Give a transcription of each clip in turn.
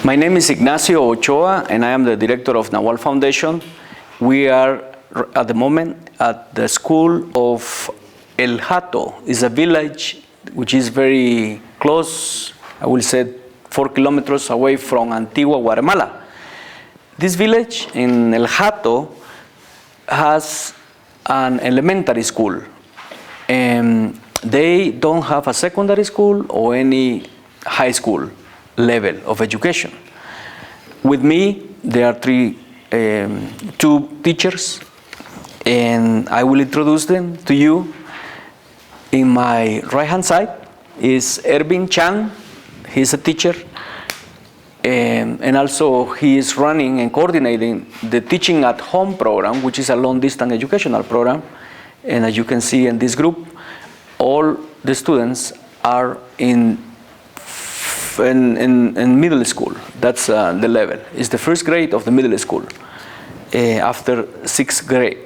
My name is Ignacio Ochoa, and I am the director of Nahual Foundation. We are at the moment at the school of El Hato. It's a village which is very close, I will say 4 kilometers away from Antigua, Guatemala. This village in El Hato has an elementary school, and they don't have a secondary school or any high school level of education. With me, there are two teachers, and I will introduce them to you. In my right-hand side is Ervin Chan. He's a teacher, and also he is running and coordinating the Teaching at Home program, which is a long-distance educational program. And as you can see in this group, all the students are in middle school. That's the level. It's the first grade of the middle school. After sixth grade.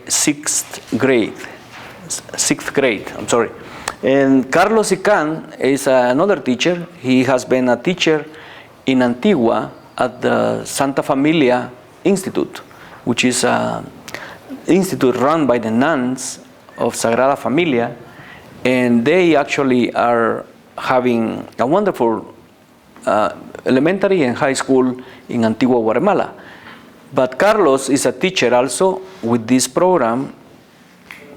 I'm sorry. And Carlos Ican is another teacher. He has been a teacher in Antigua at the Santa Familia Institute, which is an institute run by the nuns of Sagrada Familia, and they actually are having a wonderful elementary and high school in Antigua, Guatemala. But Carlos is a teacher also with this program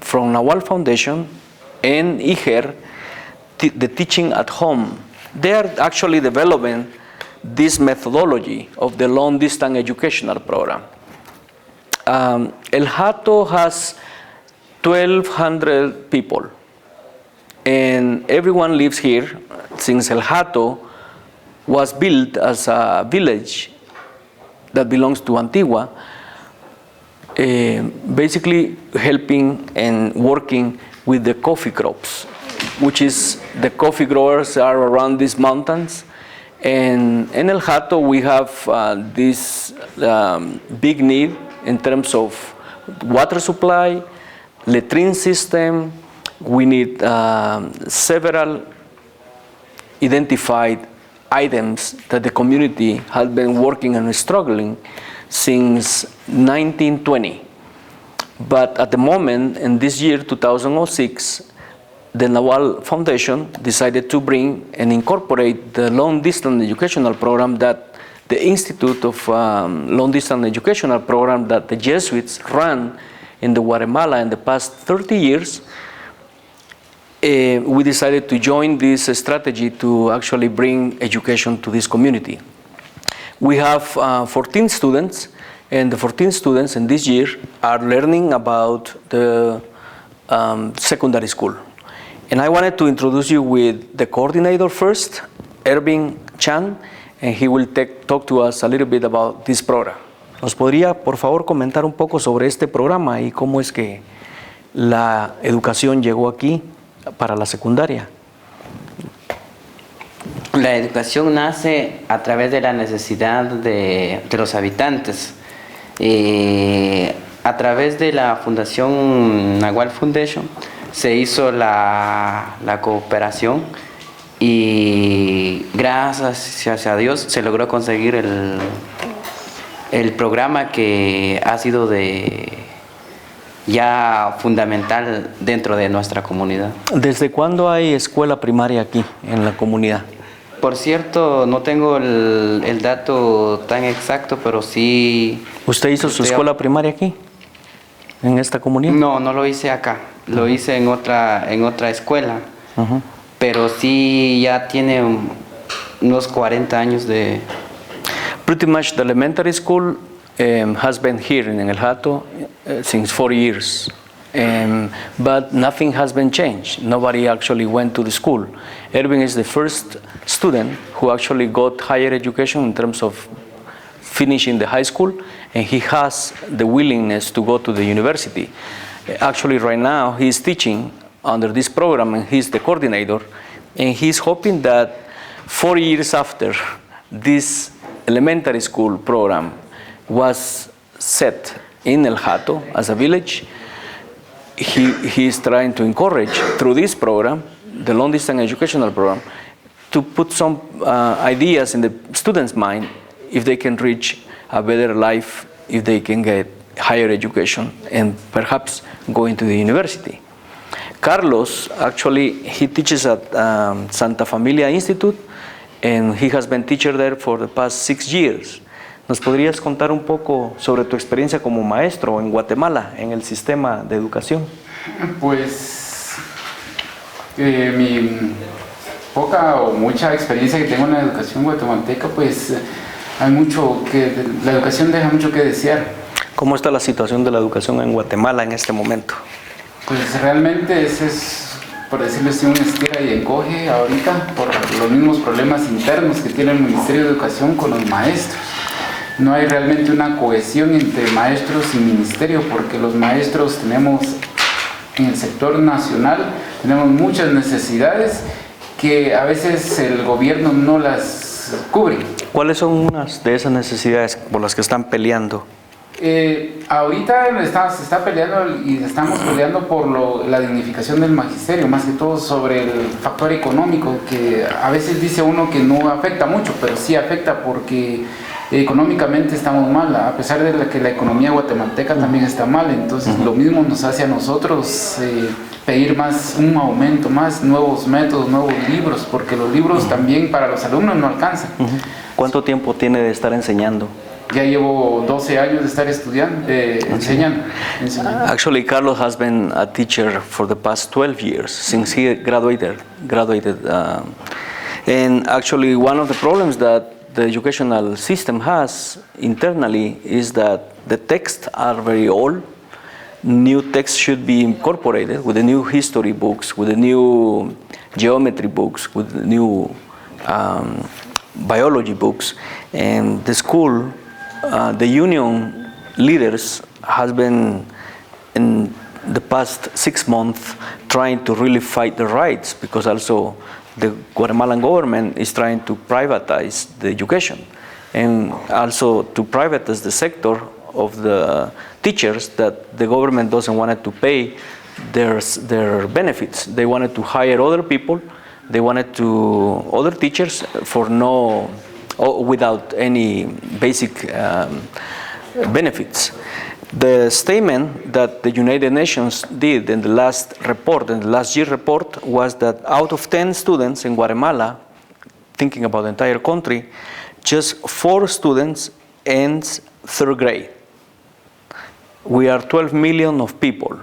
from Nahual Foundation and IHER, the Teaching at Home. They are actually developing this methodology of the long-distance educational program. El Hato has 1,200 people, and everyone lives here since El Hato was built as a village that belongs to Antigua, basically helping and working with the coffee crops, which is the coffee growers are around these mountains. And in El Hato, we have this big need in terms of water supply, latrine system. We need several identified items that the community has been working and struggling since 1920. But at the moment, in this year, 2006, the Nahual Foundation decided to bring and incorporate the long-distance educational program that the Institute of Long-Distance Educational Program that the Jesuits ran in the Guatemala in the past 30 years. We decided to join this strategy to actually bring education to this community. We have 14 students, and the 14 students in this year are learning about the secondary school. And I wanted to introduce you with the coordinator first, Ervin Chan, and he will talk to us a little bit about this program. ¿Nos podría, por favor, comentar un poco sobre este programa y cómo es que la educación llegó aquí para la secundaria? La educación nace a través de la necesidad de los habitantes. A través de la Fundación Nahual Foundation se hizo la cooperación y gracias a Dios se logró conseguir el programa que ha sido ya fundamental dentro de nuestra comunidad. ¿Desde cuándo hay escuela primaria aquí en la comunidad? Por cierto, no tengo el dato tan exacto, pero sí... ¿Usted hizo su escuela primaria aquí, en esta comunidad? No, no lo hice acá, lo hice en otra escuela, pero sí ya tiene unos 40 años de... Pretty much the elementary school has been here in El Hato since 4 years. But nothing has been changed. Nobody actually went to the school. Ervin is the first student who actually got higher education in terms of finishing the high school, and he has the willingness to go to the university. Actually, right now, he is teaching under this program, and he's the coordinator, and he's hoping that 4 years after this elementary school program was set in El Hato as a village, he is trying to encourage through this program, the long-distance educational program, to put some ideas in the students' mind if they can reach a better life, if they can get higher education and perhaps go into the university. Carlos, actually, he teaches at Santa Familia Institute, and he has been teacher there for the past 6 years. ¿Nos podrías contar un poco sobre tu experiencia como maestro en Guatemala, en el sistema de educación? Pues mi poca o mucha experiencia que tengo en la educación guatemalteca, pues hay mucho que, la educación deja mucho que desear. ¿Cómo está la situación de la educación en Guatemala en este momento? Pues realmente ese es, por decirlo así, un estira y encoge ahorita por los mismos problemas internos que tiene el Ministerio de Educación con los maestros. No hay realmente una cohesión entre maestros y ministerio, porque los maestros tenemos en el sector nacional, tenemos muchas necesidades que a veces el gobierno no las cubre. ¿Cuáles son unas de esas necesidades por las que están peleando? Ahorita se está peleando y estamos peleando por la dignificación del magisterio, más que todo sobre el factor económico, que a veces dice uno que no afecta mucho, pero sí afecta porque económicamente estamos mal, a pesar de que la economía guatemalteca también está mal. Entonces lo mismo nos hace a nosotros pedir más, un aumento, más nuevos métodos, nuevos libros, porque los libros también para los alumnos no alcanzan. ¿Cuánto tiempo tiene de estar enseñando? Ya llevo 12 años de estar estudiando, enseñando. Actually, Carlos has been a teacher for the past 12 years since he graduated. And actually, one of the problems that the educational system has internally is that the texts are very old. New texts should be incorporated with the new history books, with the new geometry books, with the new biology books. And the school, the union leaders has been in the past 6 months trying to really fight the rights, because also the Guatemalan government is trying to privatize the education and also to privatize the sector of the teachers that the government doesn't want to pay their benefits. They wanted to hire other people, they wanted to other teachers for without any basic benefits. The statement that the United Nations did in the last year report, was that out of 10 students in Guatemala, thinking about the entire country, just 4 students ends 3rd grade. We are 12 million of people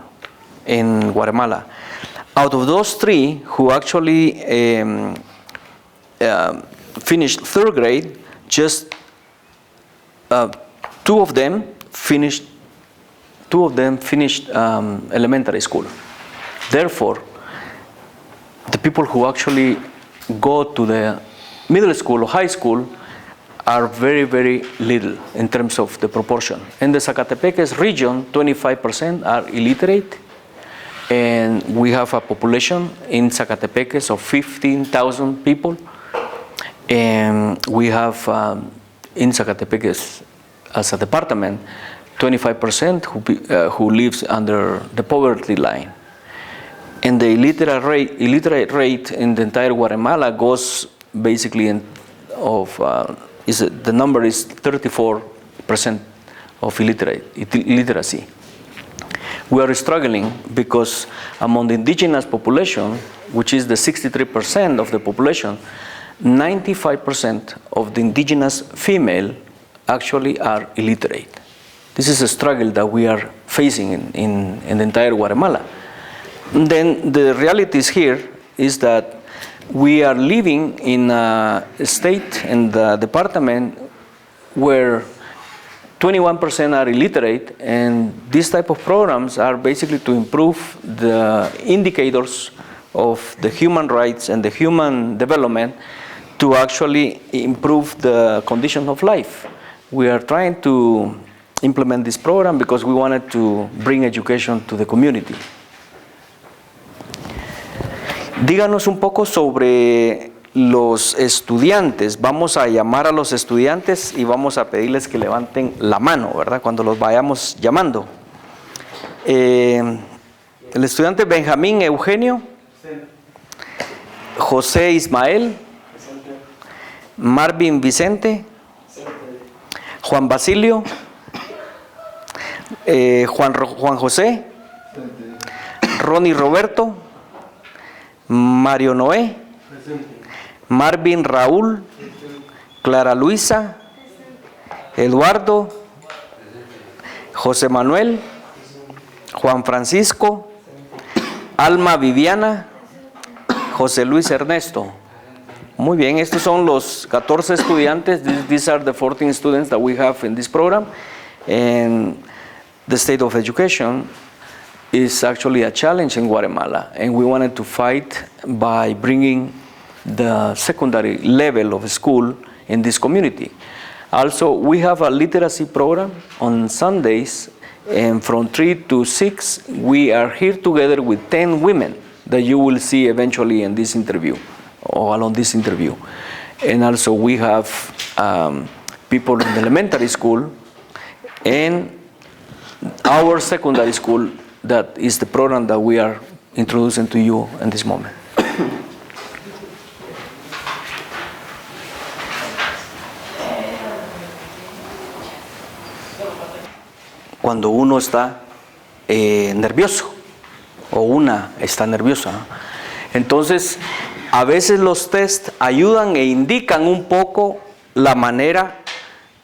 in Guatemala. Out of those 3 who actually finished 3rd grade, just 2 of them finished elementary school. Therefore, the people who actually go to the middle school or high school are very, very little in terms of the proportion. In the Zacatepeques region, 25% are illiterate, and we have a population in Zacatepeques of 15,000 people, and we have in Zacatepeques as a department 25% who lives under the poverty line. And the illiterate rate in the entire Guatemala goes basically the number is 34% of illiteracy. We are struggling because among the indigenous population, which is the 63% of the population, 95% of the indigenous female actually are illiterate. This is a struggle that we are facing in the entire Guatemala. And then the realities here is that we are living in a state and the department where 21% are illiterate, and these type of programs are basically to improve the indicators of the human rights and the human development to actually improve the condition of life. We are trying to implement this program because we wanted to bring education to the community. Díganos un poco sobre los estudiantes. Vamos a llamar a los estudiantes y vamos a pedirles que levanten la mano, ¿verdad? Cuando los vayamos llamando. El estudiante Benjamín Eugenio. José Ismael. Marvin Vicente. Juan Basilio, Juan José, Ronnie Roberto, Mario Noé, Marvin Raúl, Clara Luisa, Eduardo, José Manuel, Juan Francisco, Alma Viviana, José Luis Ernesto. Muy bien, estos son los 14 estudiantes. These are the 14 students that we have in this program. And the state of education is actually a challenge in Guatemala. And we wanted to fight by bringing the secondary level of school in this community. Also, we have a literacy program on Sundays. And from 3 to 6, we are here together with 10 women that you will see eventually in this interview, or along this interview. And also we have people in the elementary school and our secondary school, that is the program that we are introducing to you in this moment. Cuando uno está nervioso o una está nerviosa, ¿no? Entonces a veces los test ayudan e indican un poco la manera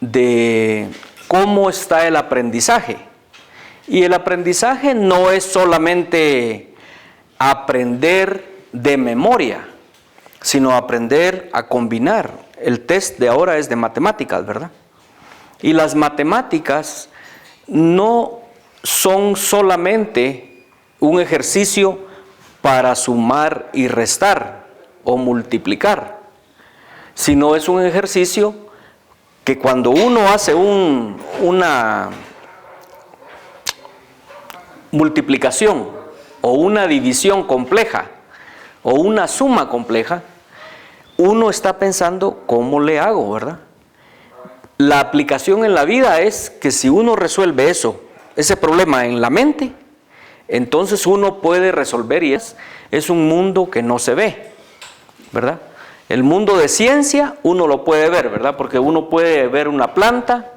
de cómo está el aprendizaje. Y el aprendizaje no es solamente aprender de memoria, sino aprender a combinar. El test de ahora es de matemáticas, ¿verdad? Y las matemáticas no son solamente un ejercicio para sumar y restar o multiplicar, sino es un ejercicio que cuando uno hace una multiplicación o una división compleja o una suma compleja, uno está pensando cómo le hago, ¿verdad? La aplicación en la vida es que si uno resuelve ese problema en la mente, entonces uno puede resolver, y es un mundo que no se ve, ¿verdad? El mundo de ciencia uno lo puede ver, ¿verdad? Porque uno puede ver una planta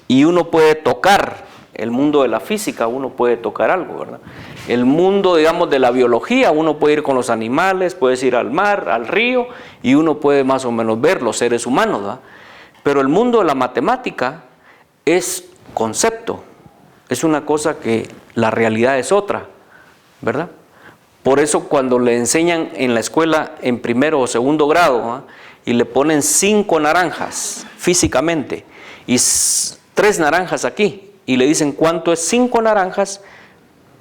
y uno puede tocar. El mundo de la física uno puede tocar algo, ¿verdad? El mundo, digamos, de la biología, uno puede ir con los animales, puedes ir al mar, al río, y uno puede más o menos ver los seres humanos, ¿verdad? Pero el mundo de la matemática es concepto, es una cosa que la realidad es otra, ¿verdad? Por eso cuando le enseñan en la escuela en primero o segundo grado, ¿eh? Y le ponen 5 naranjas físicamente y 3 naranjas aquí, y le dicen cuánto es 5 naranjas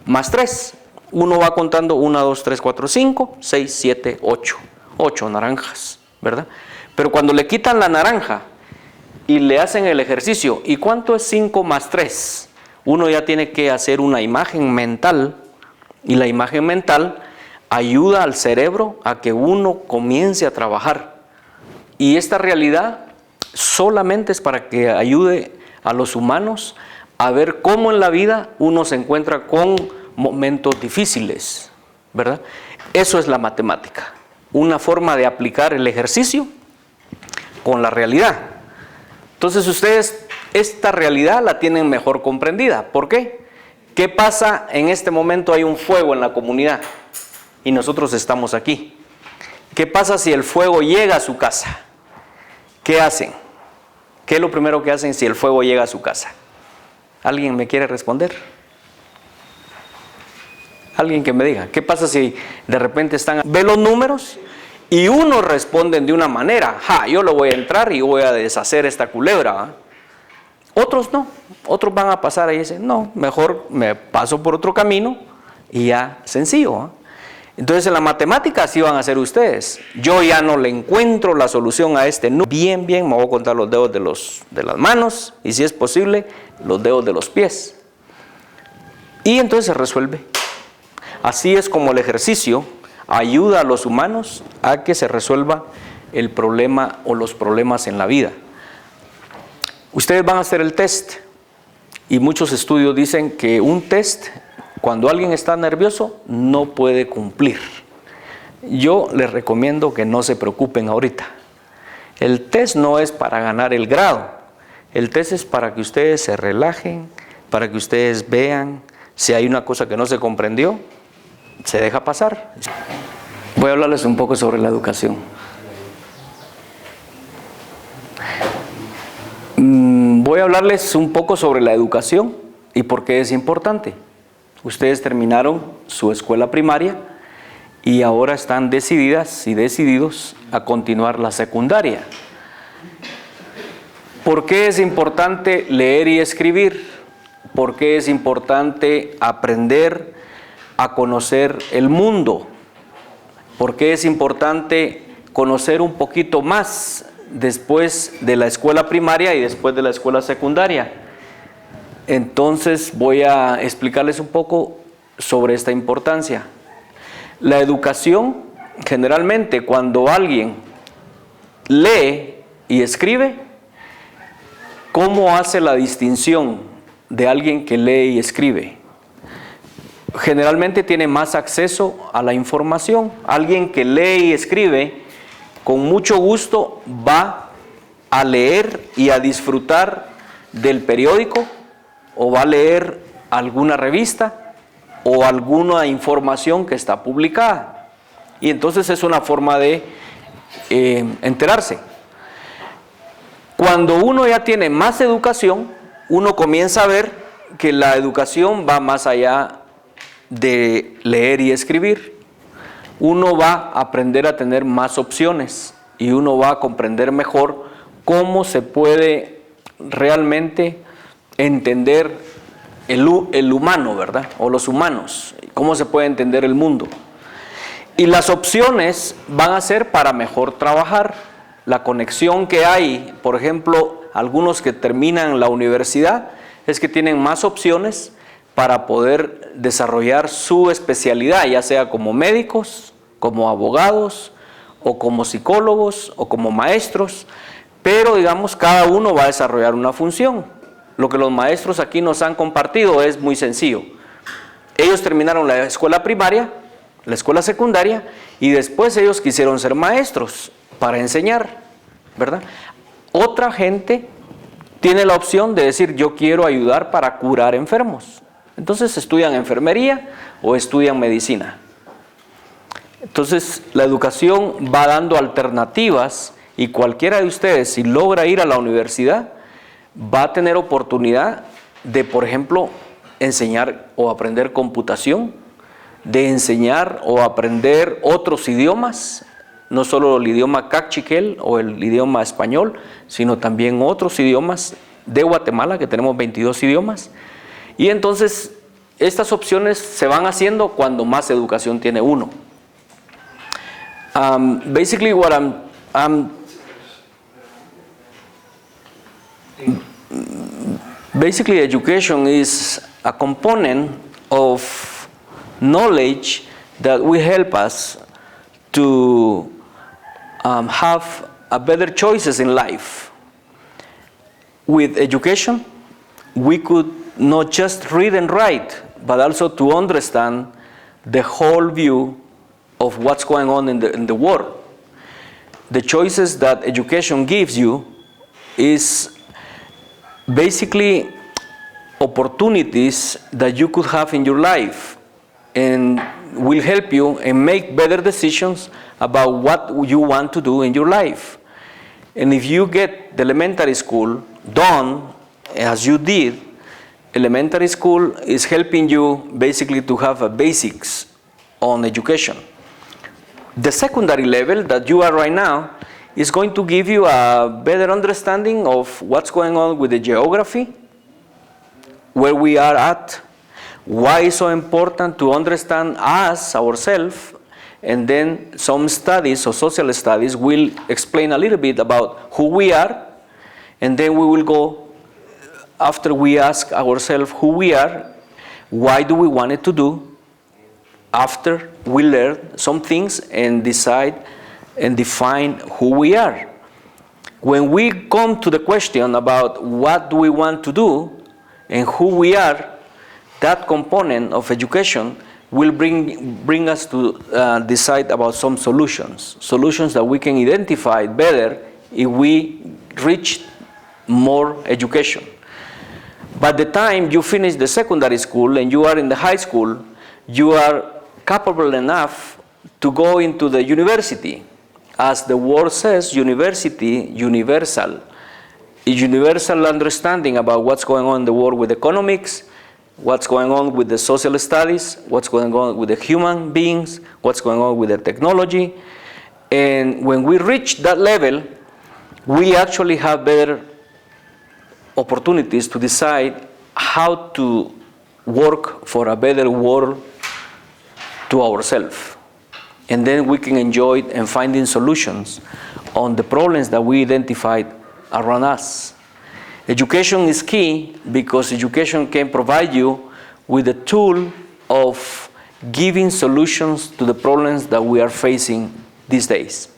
más 3. Uno va contando 1, 2, 3, 4, 5, 6, 7, 8. 8 naranjas, ¿verdad? Pero cuando le quitan la naranja y le hacen el ejercicio, ¿y cuánto es 5 más 3? Uno ya tiene que hacer una imagen mental, y la imagen mental ayuda al cerebro a que uno comience a trabajar. Y esta realidad solamente es para que ayude a los humanos a ver cómo en la vida uno se encuentra con momentos difíciles, ¿verdad? Eso es la matemática, una forma de aplicar el ejercicio con la realidad. Entonces ustedes esta realidad la tienen mejor comprendida. ¿Por qué? ¿Qué pasa en este momento? Hay un fuego en la comunidad y nosotros estamos aquí. ¿Qué pasa si el fuego llega a su casa? ¿Qué hacen? ¿Qué es lo primero que hacen si el fuego llega a su casa? ¿Alguien me quiere responder? Alguien que me diga, ¿qué pasa si de repente ve los números y unos responden de una manera? Yo lo voy a entrar y voy a deshacer esta culebra, ¿eh? Otros no, otros van a pasar ahí y dicen, no, mejor me paso por otro camino y ya, sencillo, ¿eh? Entonces en la matemática así van a hacer ustedes. Yo ya no le encuentro la solución a este número. Bien, me voy a contar los dedos de las manos y si es posible, los dedos de los pies. Y entonces se resuelve. Así es como el ejercicio ayuda a los humanos a que se resuelva el problema o los problemas en la vida. Ustedes van a hacer el test y muchos estudios dicen que un test, cuando alguien está nervioso, no puede cumplir. Yo les recomiendo que no se preocupen ahorita. El test no es para ganar el grado, El test es para que ustedes se relajen, para que ustedes vean si hay una cosa que no se comprendió, se deja pasar. Voy a hablarles un poco sobre la educación. Voy a hablarles un poco sobre la educación y por qué es importante. Ustedes terminaron su escuela primaria y ahora están decididas y decididos a continuar la secundaria. ¿Por qué es importante leer y escribir? ¿Por qué es importante aprender a conocer el mundo? ¿Por qué es importante conocer un poquito más después de la escuela primaria y después de la escuela secundaria? Entonces voy a explicarles un poco sobre esta importancia. La educación, generalmente cuando alguien lee y escribe, ¿cómo hace la distinción de alguien que lee y escribe? Generalmente tiene más acceso a la información. Alguien que lee y escribe, con mucho gusto va a leer y a disfrutar del periódico, o va a leer alguna revista o alguna información que está publicada. Y entonces es una forma de enterarse. Cuando uno ya tiene más educación, uno comienza a ver que la educación va más allá de leer y escribir. Uno va a aprender a tener más opciones y uno va a comprender mejor cómo se puede realmente entender el humano, ¿verdad? O los humanos, cómo se puede entender el mundo. Y las opciones van a ser para mejor trabajar. La conexión que hay, por ejemplo, algunos que terminan la universidad, es que tienen más opciones para poder desarrollar su especialidad, ya sea como médicos, como abogados, o como psicólogos, o como maestros, pero digamos, cada uno va a desarrollar una función. Lo que los maestros aquí nos han compartido es muy sencillo. Ellos terminaron la escuela primaria, la escuela secundaria, y después ellos quisieron ser maestros para enseñar, ¿verdad? Otra gente tiene la opción de decir, yo quiero ayudar para curar enfermos. Entonces estudian enfermería o estudian medicina. Entonces la educación va dando alternativas y cualquiera de ustedes, si logra ir a la universidad, va a tener oportunidad de, por ejemplo, enseñar o aprender computación, de enseñar o aprender otros idiomas, no solo el idioma cachiquel o el idioma español, sino también otros idiomas de Guatemala, que tenemos 22 idiomas. Y entonces estas opciones se van haciendo cuando más educación tiene uno. Basically what Basically, education is a component of knowledge that will help us to have a better choices in life. With education, we could not just read and write, but also to understand the whole view of what's going on in the world. The choices that education gives you is basically opportunities that you could have in your life and will help you and make better decisions about what you want to do in your life. And if you get the elementary school done as you did, elementary school is helping you basically to have a basics on education. The secondary level that you are right now is going to give you a better understanding of what's going on with the geography, where we are at, why it's so important to understand us, ourselves, and then some studies or social studies will explain a little bit about who we are, and then we will go, after we ask ourselves who we are, why do we want it to do, after we learn some things and decide and define who we are. When we come to the question about what do we want to do and who we are, that component of education will bring us to decide about some solutions that we can identify better if we reach more education. By the time you finish the secondary school and you are in the high school, you are capable enough to go into the university. As the word says, university, universal. A universal understanding about what's going on in the world with economics, what's going on with the social studies, what's going on with the human beings, what's going on with the technology. And when we reach that level, we actually have better opportunities to decide how to work for a better world to ourselves. And then we can enjoy and finding solutions on the problems that we identified around us. Education is key because education can provide you with a tool of giving solutions to the problems that we are facing these days.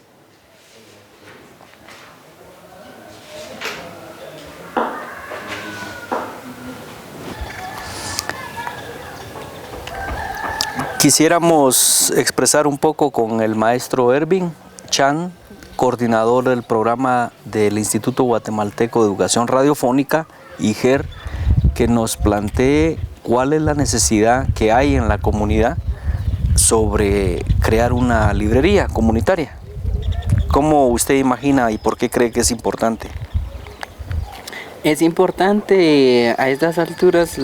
Quisiéramos expresar un poco con el maestro Ervin Chan, coordinador del programa del Instituto Guatemalteco de Educación Radiofónica, IGER, que nos plantee cuál es la necesidad que hay en la comunidad sobre crear una librería comunitaria. ¿Cómo usted imagina y por qué cree que es importante? Es importante a estas alturas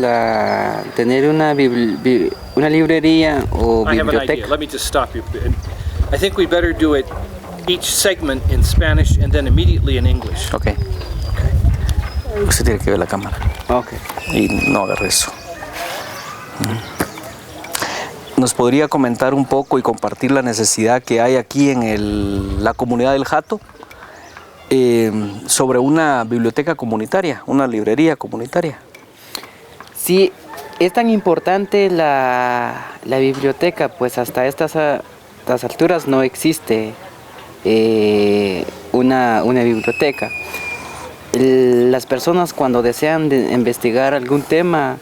tener una librería o I have an idea. biblioteca. Let me just stop you. I think we better do it each segment in Spanish and then immediately in English. Ok. Usted tiene que ver la cámara Okay. y no agarre eso. ¿Nos podría comentar un poco y compartir la necesidad que hay aquí en la comunidad del Hato sobre una biblioteca comunitaria, una librería comunitaria? Sí, es tan importante la biblioteca, pues hasta estas alturas no existe una biblioteca. Las personas cuando desean investigar algún tema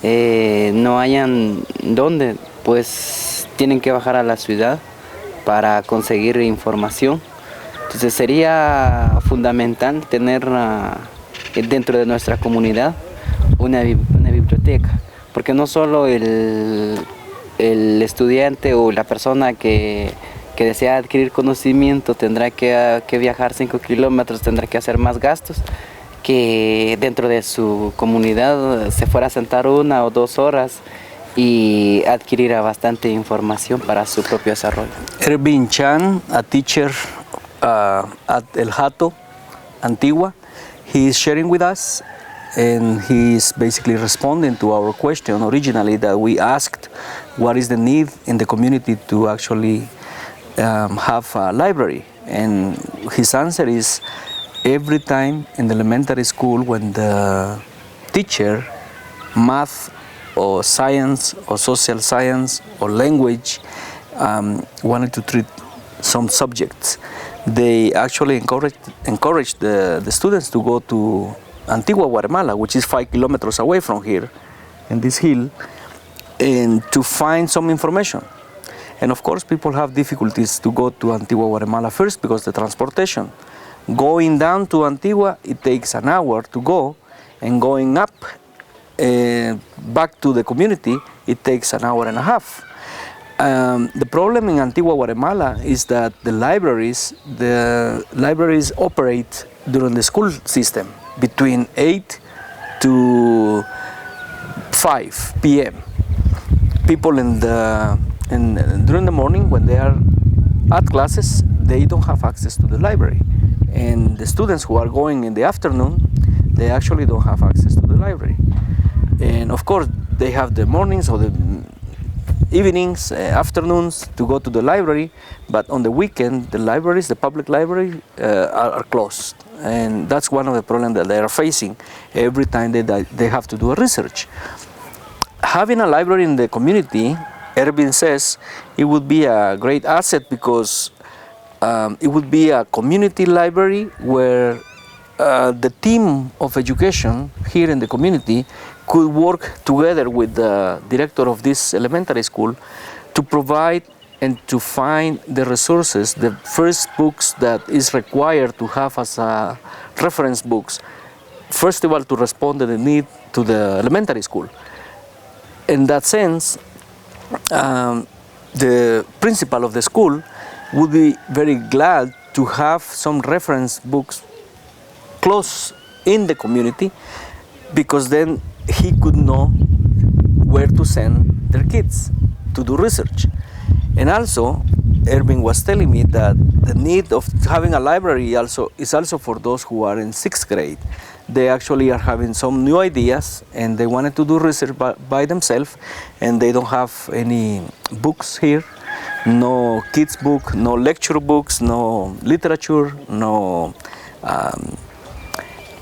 no hayan dónde, pues tienen que bajar a la ciudad para conseguir información. Entonces sería fundamental tener dentro de nuestra comunidad una biblioteca, porque no solo el estudiante o la persona que desea adquirir conocimiento tendrá que viajar 5 kilómetros, tendrá que hacer más gastos, que dentro de su comunidad se fuera a sentar 1 o 2 horas y adquirir bastante información para su propio desarrollo. Ervin Chan, a teacher at El Hato, Antigua, he is sharing with us and he is basically responding to our question originally that we asked, what is the need in the community to actually have a library? And his answer is, every time in the elementary school when the teacher, math or science or social science or language wanted to treat some subjects, they actually encouraged the students to go to Antigua, Guatemala, which is 5 kilometers away from here, in this hill, and to find some information. And of course, people have difficulties to go to Antigua, Guatemala first because the transportation. Going down to Antigua, it takes an hour to go, and going up back to the community, it takes an hour and a half. The problem in Antigua, Guatemala is that the libraries operate during the school system between 8 to 5 p.m. People during the morning when they are at classes, they don't have access to the library. And the students who are going in the afternoon, they actually don't have access to the library. And of course, they have the mornings or the evenings, afternoons to go to the library, but on the weekend, the libraries, the public library, are closed. And that's one of the problems that they are facing every time they have to do a research. Having a library in the community, Ervin says, it would be a great asset because it would be a community library where the team of education here in the community could work together with the director of this elementary school to provide and to find the resources, the first books that is required to have as reference books first of all, to respond to the need to the elementary school. In that sense, the principal of the school would be very glad to have some reference books close in the community, because then he could know where to send their kids to do research. And also, Erwin was telling me that the need of having a library is also for those who are in 6th grade. They actually are having some new ideas and they wanted to do research by themselves, and they don't have any books here, no kids book, no lecture books, no literature, no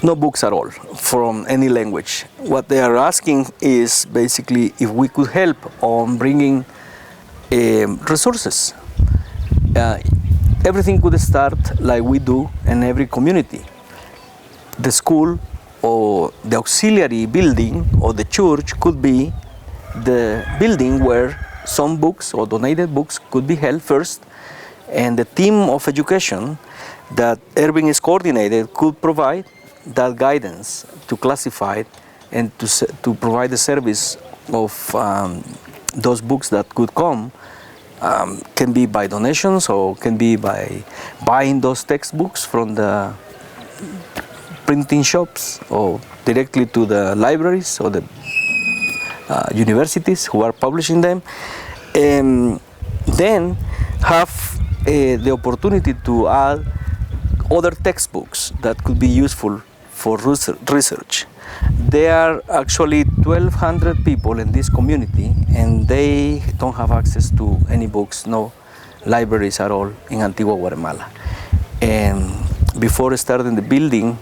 books at all from any language. What they are asking is basically if we could help on bringing resources. Everything could start like we do in every community. The school or the auxiliary building or the church could be the building where some books or donated books could be held first, and the team of education that Erwin is coordinated could provide that guidance to classify and to provide the service of those books that could come. Can be by donations or can be by buying those textbooks from the printing shops or directly to the libraries or the universities who are publishing them. And then have the opportunity to add other textbooks that could be useful for research. There are actually 1,200 people in this community, and they don't have access to any books, no libraries at all in Antigua, Guatemala. And before starting the building,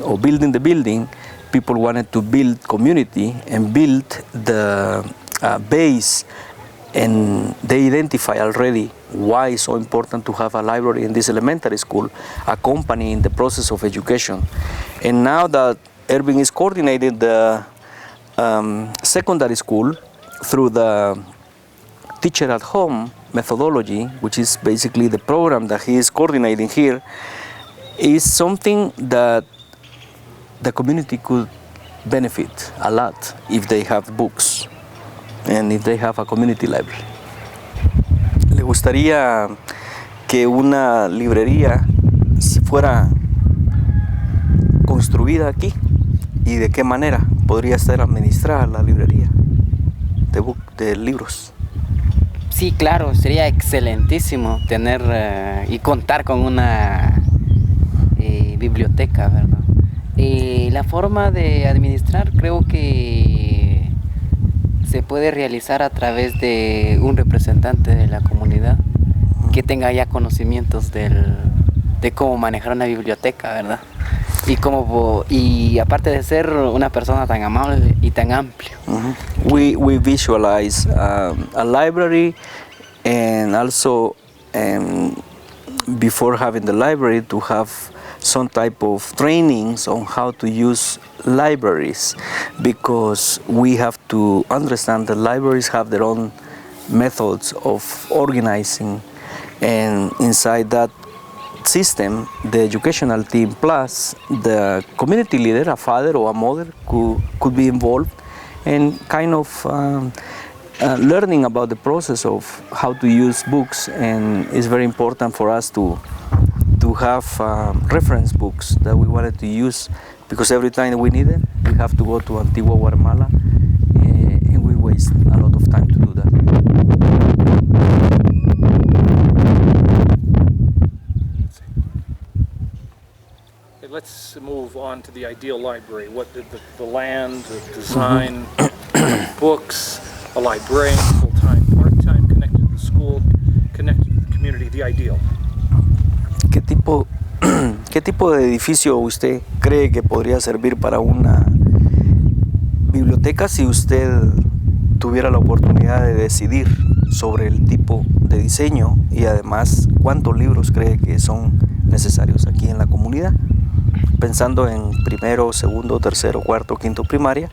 or building the building, people wanted to build community and build the base, and they identify already why it's so important to have a library in this elementary school, accompanying the process of education. And now that Erwin is coordinating the secondary school through the teacher at home methodology, which is basically the program that he is coordinating here, is something that the community could benefit a lot if they have books and if they have a community library. ¿Le gustaría que una librería fuera construida aquí? ¿Y de qué manera podría estar administrada la librería de libros? Sí, claro, sería excelentísimo tener y contar con una biblioteca, ¿verdad? La forma de administrar creo que se puede realizar a través de un representante de la comunidad que tenga ya conocimientos de cómo manejar una biblioteca, ¿verdad? Y aparte de ser una persona tan amable y tan amplia. We visualize a library, and also before having the library to have some type of trainings on how to use libraries, because we have to understand that libraries have their own methods of organizing, and inside that system, the educational team plus the community leader, a father or a mother, could be involved and kind of learning about the process of how to use books. And it's very important for us to have reference books that we wanted to use, because every time we need it, we have to go to Antigua, Guatemala, and we waste a lot of time to do that. Let's move on to the ideal library. What did the land, the design, books, a librarian, full-time, part-time, connected to the school, connected to the community, the ideal. ¿Qué tipo de edificio usted cree que podría servir para una biblioteca si usted tuviera la oportunidad de decidir sobre el tipo de diseño y además cuántos libros cree que son necesarios aquí en la comunidad? Pensando en primero, segundo, tercero, cuarto, quinto primaria,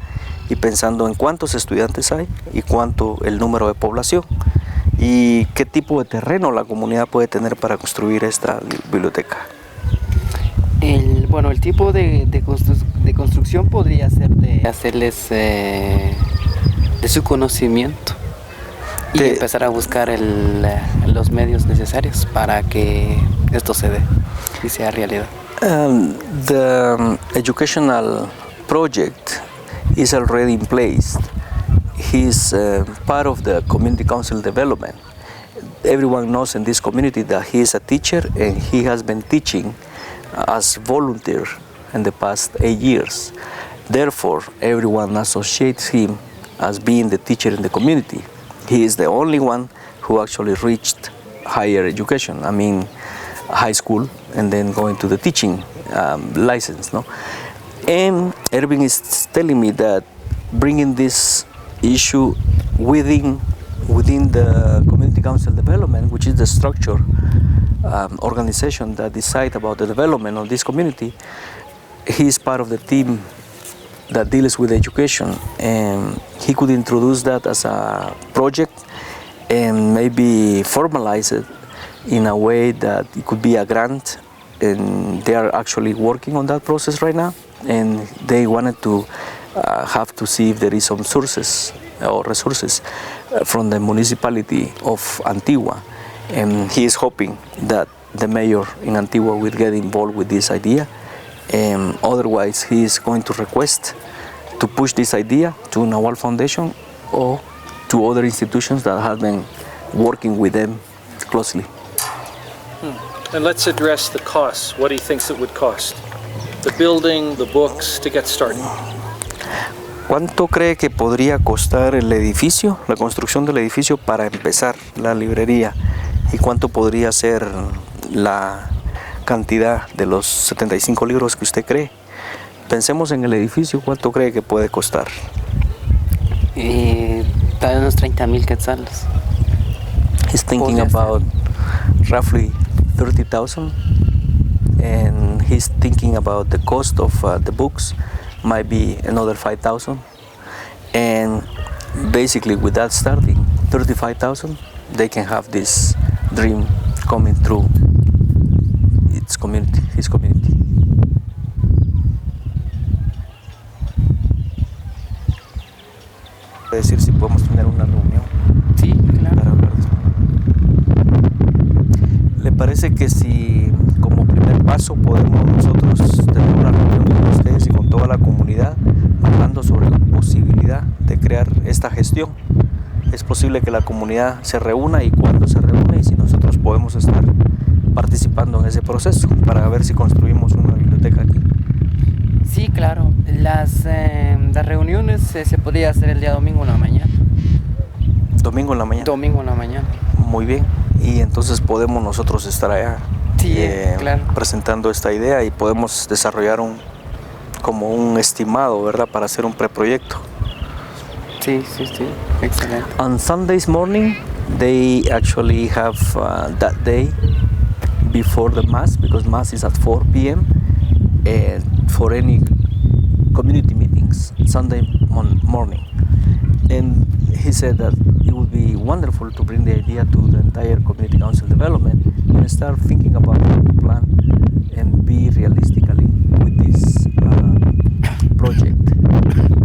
y pensando en cuántos estudiantes hay y cuánto el número de población y qué tipo de terreno la comunidad puede tener para construir esta biblioteca. Bueno, el tipo de construcción podría ser de hacerles de su conocimiento y empezar a buscar los medios necesarios para que esto se dé y sea realidad. The educational project is already in place. He's part of the community council development. Everyone knows in this community that he is a teacher and he has been teaching as volunteer in the past 8 years. Therefore, everyone associates him as being the teacher in the community. He is the only one who actually reached higher education, I mean high school, and then going to the teaching license. No? And Ervin is telling me that bringing this issue within the community council development, which is the structure organization that decide about the development of this community, he is part of the team that deals with education, and he could introduce that as a project and maybe formalize it in a way that it could be a grant, and they are actually working on that process right now, and they wanted to have to see if there is some sources or resources from the municipality of Antigua, and he is hoping that the mayor in Antigua will get involved with this idea. Otherwise, he is going to request to push this idea to Nahual Foundation or to other institutions that have been working with them closely. And let's address the costs. What he thinks it would cost. The building, the books, to get started. ¿Cuánto cree que podría costar el edificio, la construcción del edificio para empezar la librería? ¿Y cuánto podría ser la cantidad de los 75 libros que usted cree? Pensemos en el edificio, ¿cuánto cree que puede costar? Para unos 30,000 quetzales. He's thinking about roughly 30,000, and he's thinking about the cost of the books might be another 5,000, and basically with that starting 35,000, they can have this dream coming through its community, his community. Decir si podemos tener una reunión. Sí, claro. Para hablar de eso. ¿Le parece que si como primer paso podemos nosotros tener una reunión con ustedes y con toda la comunidad hablando sobre la posibilidad de crear esta gestión? Es posible que la comunidad se reúna, y cuando se reúne y si nosotros podemos estar participando en ese proceso para ver si construimos una biblioteca aquí. Sí, claro. Las reuniones se podría hacer el día domingo en la mañana. Domingo en la mañana. Domingo en la mañana. Muy bien. Y entonces podemos nosotros estar allá claro. presentando esta idea y podemos desarrollar como un estimado, ¿verdad? Para hacer un preproyecto. Sí. Excelente. On Sundays morning, they actually have that day before the Mass, because Mass is at 4 p.m. For any community meetings, Sunday morning. And he said that it would be wonderful to bring the idea to the entire community council development and start thinking about the plan and be realistically with this project,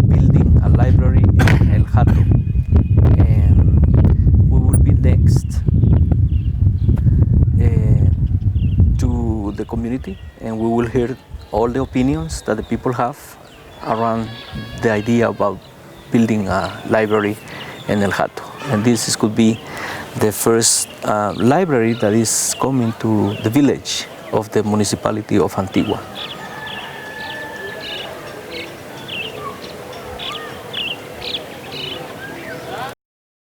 building a library in El Hato. And we will be next to the community, and we will hear all the opinions that the people have around the idea about building a library in El Hato. And this could be the first library that is coming to the village of the municipality of Antigua.